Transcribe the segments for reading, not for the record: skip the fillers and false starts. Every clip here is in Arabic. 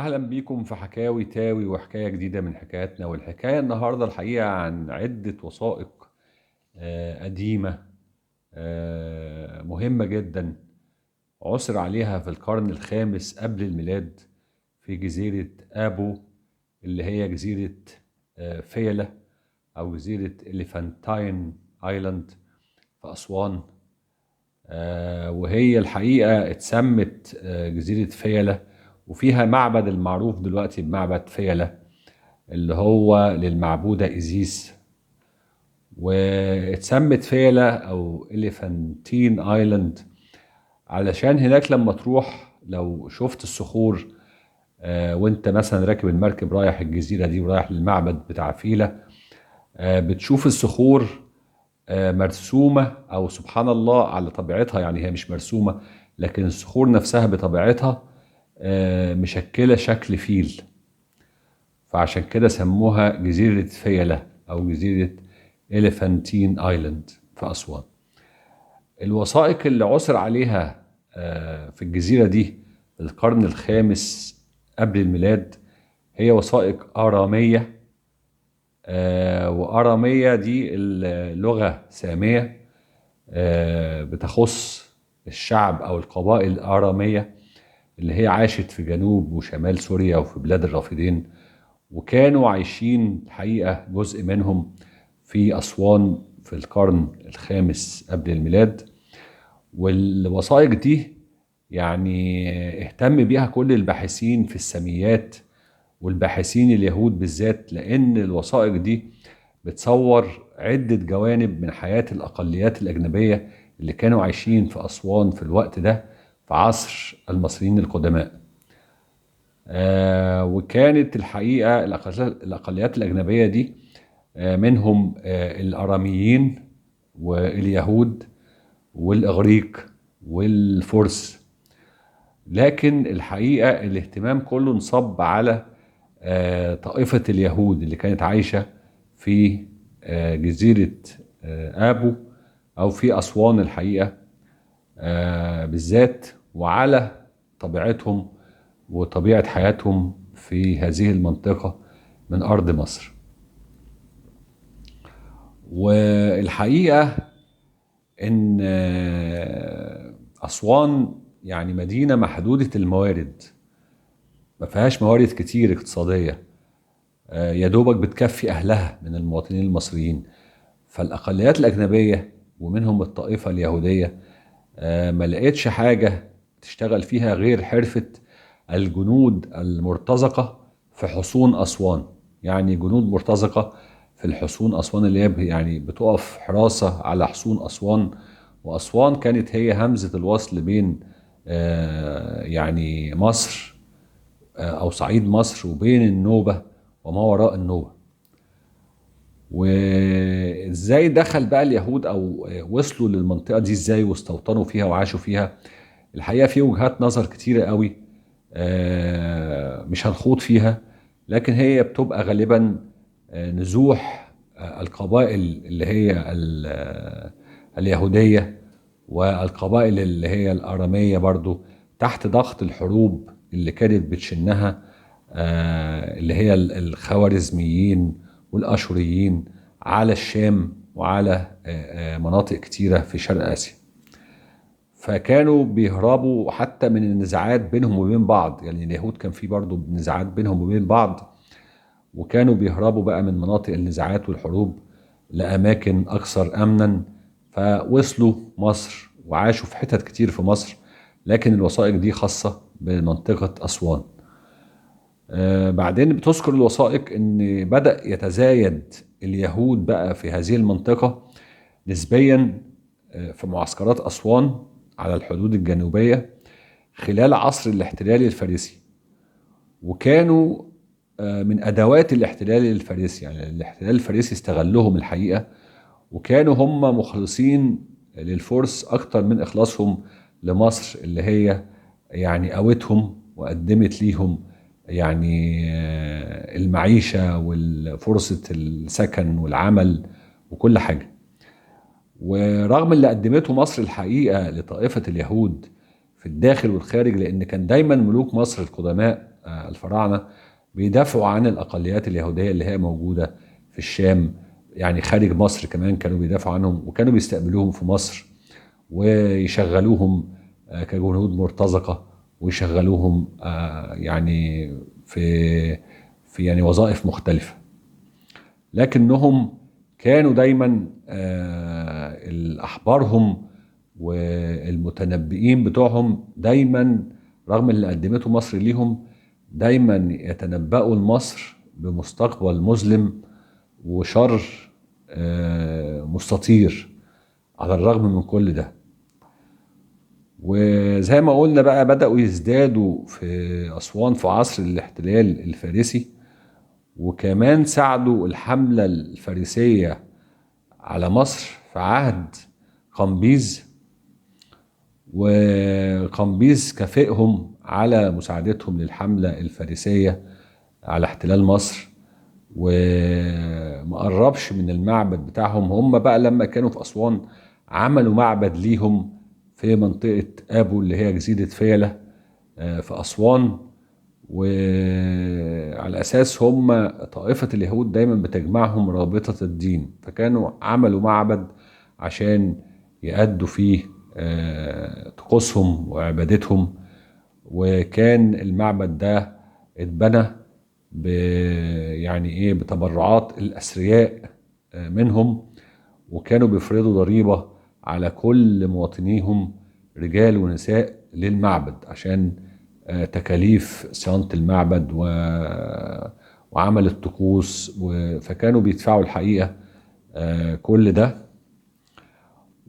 أهلا بيكم في حكاوي تاوي وحكاية جديدة من حكاياتنا. والحكاية النهاردة الحقيقة عن عدة وثائق قديمة، مهمة جدا، عثر عليها في القرن الخامس قبل الميلاد في جزيرة آبو، اللي هي جزيرة فيلة أو جزيرة إليفانتاين آيلاند في أسوان. وهي الحقيقة اتسمت جزيرة فيلة، وفيها معبد المعروف دلوقتي بمعبد فيلة اللي هو للمعبودة إيزيس. واتسمت فيلة أو إليفانتين آيلاند علشان هناك لما تروح لو شفت الصخور، وانت مثلا راكب المركب رايح الجزيرة دي ورايح للمعبد بتاع فيلة، بتشوف الصخور مرسومة أو سبحان الله على طبيعتها. يعني هي مش مرسومة، لكن الصخور نفسها بطبيعتها مشكلة شكل فيل، فعشان كده سموها جزيرة فيلة أو جزيرة إليفانتين آيلاند في أسوان. الوثائق اللي عثر عليها في الجزيرة دي في القرن الخامس قبل الميلاد هي وثائق آرامية. وآرامية دي اللغة سامية بتخص الشعب أو القبائل الآرامية اللي هي عاشت في جنوب وشمال سوريا وفي بلاد الرافدين، وكانوا عايشين الحقيقة جزء منهم في أسوان في القرن الخامس قبل الميلاد. والوثائق دي يعني اهتم بيها كل الباحثين في الساميات والباحثين اليهود بالذات، لأن الوثائق دي بتصور عدة جوانب من حياة الأقليات الأجنبية اللي كانوا عايشين في أسوان في الوقت ده في عصر المصريين القدماء. وكانت الحقيقة الأقليات الأجنبية دي منهم الأراميين واليهود والإغريق والفرس، لكن الحقيقة الاهتمام كله انصب على طائفة اليهود اللي كانت عايشة في جزيرة آبو أو في أسوان الحقيقة بالذات، وعلى طبيعتهم وطبيعة حياتهم في هذه المنطقة من أرض مصر. والحقيقة إن أسوان يعني مدينة محدودة الموارد، ما فيهاش موارد كتير اقتصادية، يا دوبك بتكفي أهلها من المواطنين المصريين. فالأقليات الأجنبية ومنهم الطائفة اليهودية ما لقيتش حاجة تشتغل فيها غير حرفة الجنود المرتزقة في حصون أسوان. يعني جنود مرتزقة في الحصون أسوان اللي هي يعني بتقف حراسة على حصون أسوان. وأسوان كانت هي همزة الوصل بين يعني مصر أو صعيد مصر وبين النوبة وما وراء النوبة. وازاي دخل بقى اليهود او وصلوا للمنطقة دي ازاي واستوطنوا فيها وعاشوا فيها؟ الحقيقة في وجهات نظر كتيرة قوي، مش هنخوض فيها، لكن هي بتبقى غالبا نزوح القبائل اللي هي اليهودية والقبائل اللي هي الآرامية برضو تحت ضغط الحروب اللي كانت بتشنها اللي هي الخوارزميين والأشوريين على الشام وعلى مناطق كتيرة في شرق آسيا. فكانوا بيهربوا حتى من النزاعات بينهم وبين بعض، يعني اليهود كان في برضو نزاعات بينهم وبين بعض، وكانوا بيهربوا بقى من مناطق النزاعات والحروب لأماكن أكثر أمنا، فوصلوا مصر وعاشوا في حتت كتير في مصر، لكن الوثائق دي خاصة بمنطقة أسوان. بعدين بتذكر الوثائق ان بدأ يتزايد اليهود بقى في هذه المنطقة نسبيا في معسكرات أسوان على الحدود الجنوبية خلال عصر الاحتلال الفارسي، وكانوا من أدوات الاحتلال الفارسي. يعني الاحتلال الفارسي استغلهم الحقيقة، وكانوا هم مخلصين للفرس أكتر من إخلاصهم لمصر اللي هي يعني قوتهم وقدمت ليهم يعني المعيشة وفرصة السكن والعمل وكل حاجة. ورغم اللي قدمته مصر الحقيقة لطائفة اليهود في الداخل والخارج، لأن كان دايما ملوك مصر القدماء الفراعنة بيدافعوا عن الأقليات اليهودية اللي هي موجودة في الشام، يعني خارج مصر كمان كانوا بيدافعوا عنهم، وكانوا بيستقبلوهم في مصر ويشغلوهم كجنود مرتزقة، ويشغلوهم يعني في يعني وظائف مختلفة. لكنهم كانوا دايما أحبارهم والمتنبئين بتوعهم دايما، رغم اللي قدمته مصر ليهم، دايما يتنبأوا لمصر بمستقبل مظلم وشر مستطير على الرغم من كل ده. وزي ما قلنا بقى بدأوا يزدادوا في أسوان في عصر الاحتلال الفارسي، وكمان ساعدوا الحملة الفارسية على مصر في عهد قمبيز، وقمبيز كافئهم على مساعدتهم للحملة الفارسية على احتلال مصر، ومقربش من المعبد بتاعهم. هم بقى لما كانوا في أسوان عملوا معبد ليهم في منطقة آبو اللي هي جزيرة فيلة في أسوان، وعلى أساس هم طائفة اليهود دايما بتجمعهم رابطة الدين، فكانوا عملوا معبد عشان يأدوا فيه طقوسهم وعبادتهم. وكان المعبد ده اتبنى يعني ايه بتبرعات الأثرياء منهم، وكانوا بيفرضوا ضريبة على كل مواطنيهم رجال ونساء للمعبد عشان تكاليف صيانة المعبد وعمل الطقوس، فكانوا بيدفعوا الحقيقة كل ده.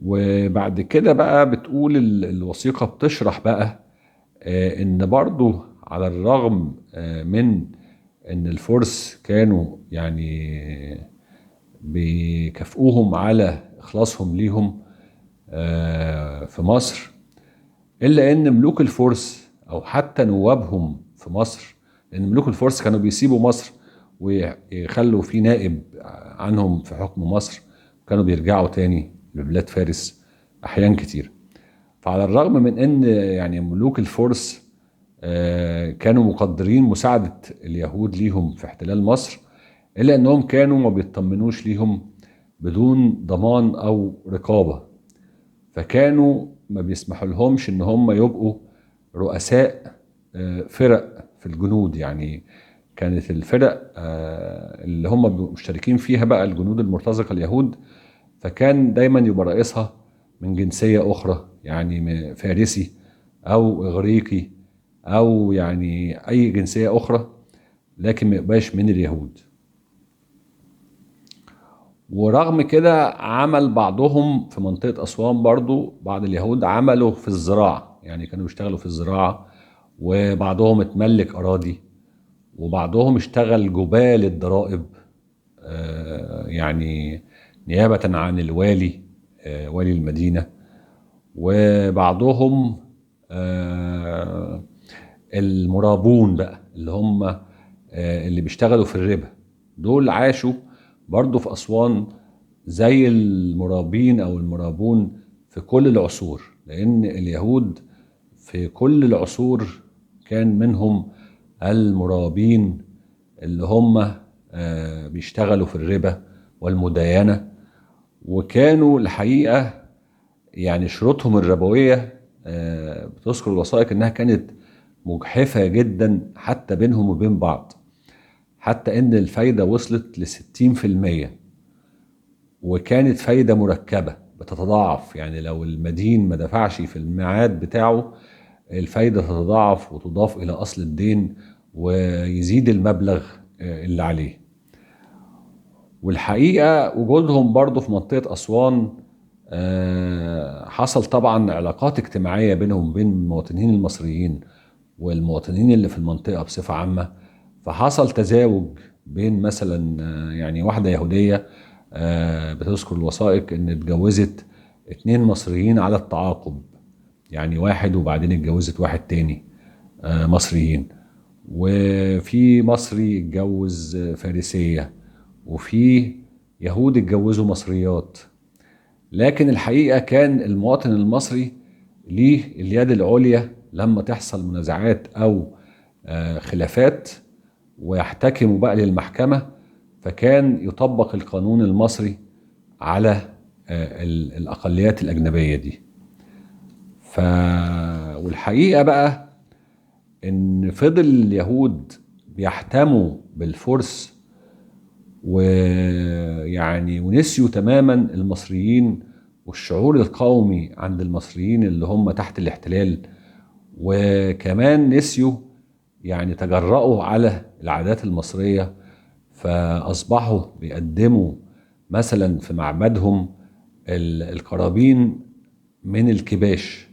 وبعد كده بقى بتقول الوثيقة بتشرح بقى ان برضو على الرغم من ان الفرس كانوا يعني بيكافئوهم على اخلاصهم ليهم في مصر، الا ان ملوك الفرس او حتى نوابهم في مصر، لان ملوك الفرس كانوا بيسيبوا مصر ويخلوا في نائب عنهم في حكم مصر، كانوا بيرجعوا تاني لبلاد فارس احيان كتير. فعلى الرغم من ان يعني ملوك الفرس كانوا مقدرين مساعدة اليهود ليهم في احتلال مصر، الا انهم كانوا ما بيطمنوش ليهم بدون ضمان او رقابة، فكانوا ما بيسمحوا لهمش ان هم يبقوا رؤساء فرق في الجنود. يعني كانت الفرق اللي هم مشتركين فيها بقى الجنود المرتزقة اليهود، فكان دايما يبقى رئيسها من جنسية أخرى، يعني فارسي أو إغريقي أو يعني أي جنسية أخرى، لكن ما يبقاش من اليهود. ورغم كده عمل بعضهم في منطقة أسوان برضو، بعض اليهود عملوا في الزراعة، يعني كانوا بيشتغلوا في الزراعة، وبعضهم اتملك أراضي، وبعضهم اشتغل جبال الضرائب يعني نيابة عن الوالي والي المدينة. وبعضهم المرابون بقى اللي هم اللي بيشتغلوا في الربا، دول عاشوا برضو في أسوان زي المرابين أو المرابون في كل العصور، لأن اليهود في كل العصور كان منهم المرابين اللي هم بيشتغلوا في الربا والمداينة، وكانوا الحقيقة يعني شروطهم الربوية بتذكر الوثائق انها كانت مجحفة جدا حتى بينهم وبين بعض، حتى ان الفايدة وصلت ل60%، وكانت فايدة مركبة بتتضاعف، يعني لو المدين ما دفعش في الميعاد بتاعه الفايدة تتضاعف وتضاف الى اصل الدين ويزيد المبلغ اللي عليه. والحقيقة وجودهم برضو في منطقة أسوان حصل طبعا علاقات اجتماعية بينهم وبين المواطنين المصريين والمواطنين اللي في المنطقة بصفة عامة، فحصل تزاوج بين مثلا يعني واحدة يهودية بتذكر الوثائق ان اتجوزت 2 مصريين على التعاقب، يعني واحد وبعدين اتجوزت واحد تاني مصريين، وفي مصري اتجوز فارسية، وفي يهود اتجوزوا مصريات. لكن الحقيقة كان المواطن المصري ليه اليد العليا لما تحصل منازعات أو خلافات ويحتكموا بقى للمحكمة، فكان يطبق القانون المصري على الأقليات الأجنبية دي. والحقيقة بقى إن فضل اليهود بيحتموا بالفرس، ويعني ونسيوا تماما المصريين والشعور القومي عند المصريين اللي هم تحت الاحتلال، وكمان نسيوا يعني تجرأوا على العادات المصرية، فأصبحوا بيقدموا مثلا في معبدهم القرابين من الكباش،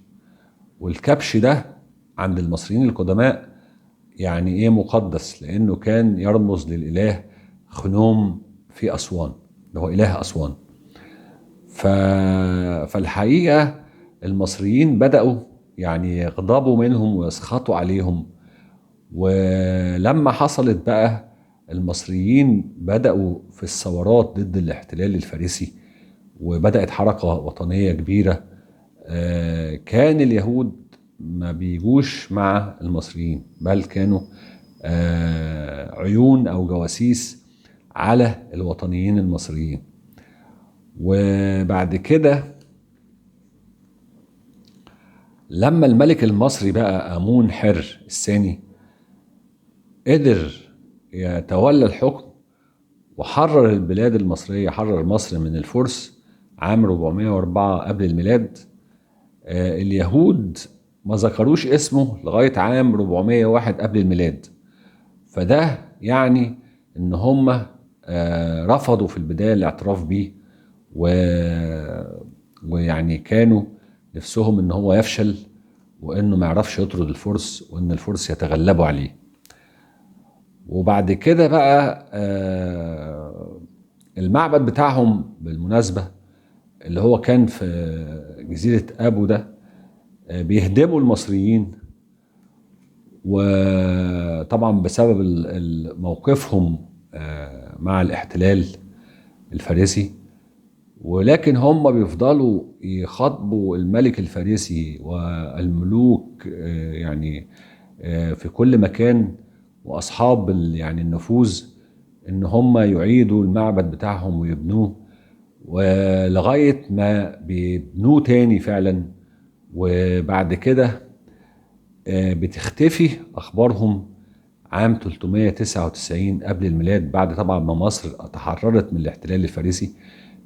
والكبش ده عند المصريين القدماء يعني ايه مقدس، لانه كان يرمز للاله خنوم في اسوان اللي هو اله اسوان. فالحقيقه المصريين بداوا يعني يغضبوا منهم ويسخطوا عليهم، ولما حصلت بقى المصريين بداوا في الثورات ضد الاحتلال الفارسي، وبدات حركه وطنيه كبيره. كان اليهود ما بيجوش مع المصريين، بل كانوا عيون أو جواسيس على الوطنيين المصريين. وبعد كده لما الملك المصري بقى آمون حر الثاني قدر يتولى الحكم وحرر البلاد المصرية، حرر مصر من الفرس عام 404 قبل الميلاد. اليهود ما ذكروش اسمه لغاية عام 401 قبل الميلاد، فده يعني ان هم رفضوا في البداية الاعتراف بيه، ويعني كانوا نفسهم ان هو يفشل وانه ما يعرفش يطرد الفرس وان الفرس يتغلبوا عليه. وبعد كده بقى المعبد بتاعهم بالمناسبة اللي هو كان في جزيرة أبو ده بيهدموا المصريين، وطبعا بسبب موقفهم مع الاحتلال الفارسي، ولكن هم بيفضلوا يخاطبوا الملك الفارسي والملوك يعني في كل مكان واصحاب يعني النفوذ ان هم يعيدوا المعبد بتاعهم ويبنوه، ولغايه ما بيبنوه تاني فعلا. وبعد كده بتختفي اخبارهم عام 399 قبل الميلاد، بعد طبعا ما مصر تحررت من الاحتلال الفارسي،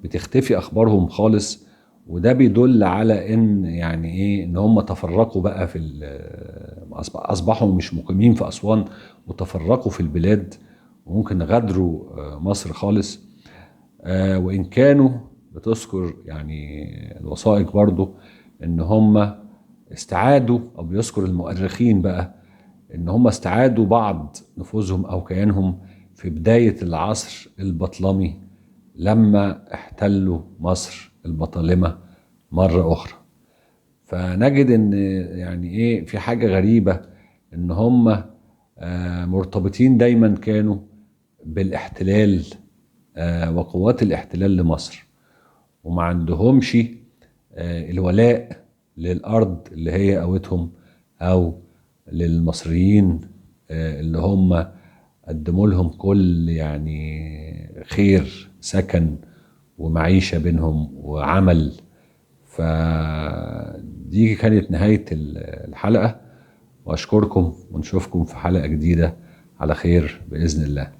بتختفي اخبارهم خالص. وده بيدل على ان يعني ايه ان هم تفرقوا بقى في اصبحوا مش مقيمين في اسوان وتفرقوا في البلاد، وممكن غادروا مصر خالص. وان كانوا بتذكر يعني الوثائق برضو ان هم استعادوا، او بيذكر المؤرخين بقى ان هم استعادوا بعض نفوذهم او كيانهم في بداية العصر البطلمي لما احتلوا مصر البطالمة مرة اخرى. فنجد ان يعني ايه في حاجة غريبة ان هم مرتبطين دايما كانوا بالاحتلال وقوات الاحتلال لمصر، وما عندهمش الولاء للأرض اللي هي قوتهم أو للمصريين اللي هم قدموا لهم كل يعني خير سكن ومعيشة بينهم وعمل. فدي كانت نهاية الحلقة، وأشكركم ونشوفكم في حلقة جديدة على خير بإذن الله.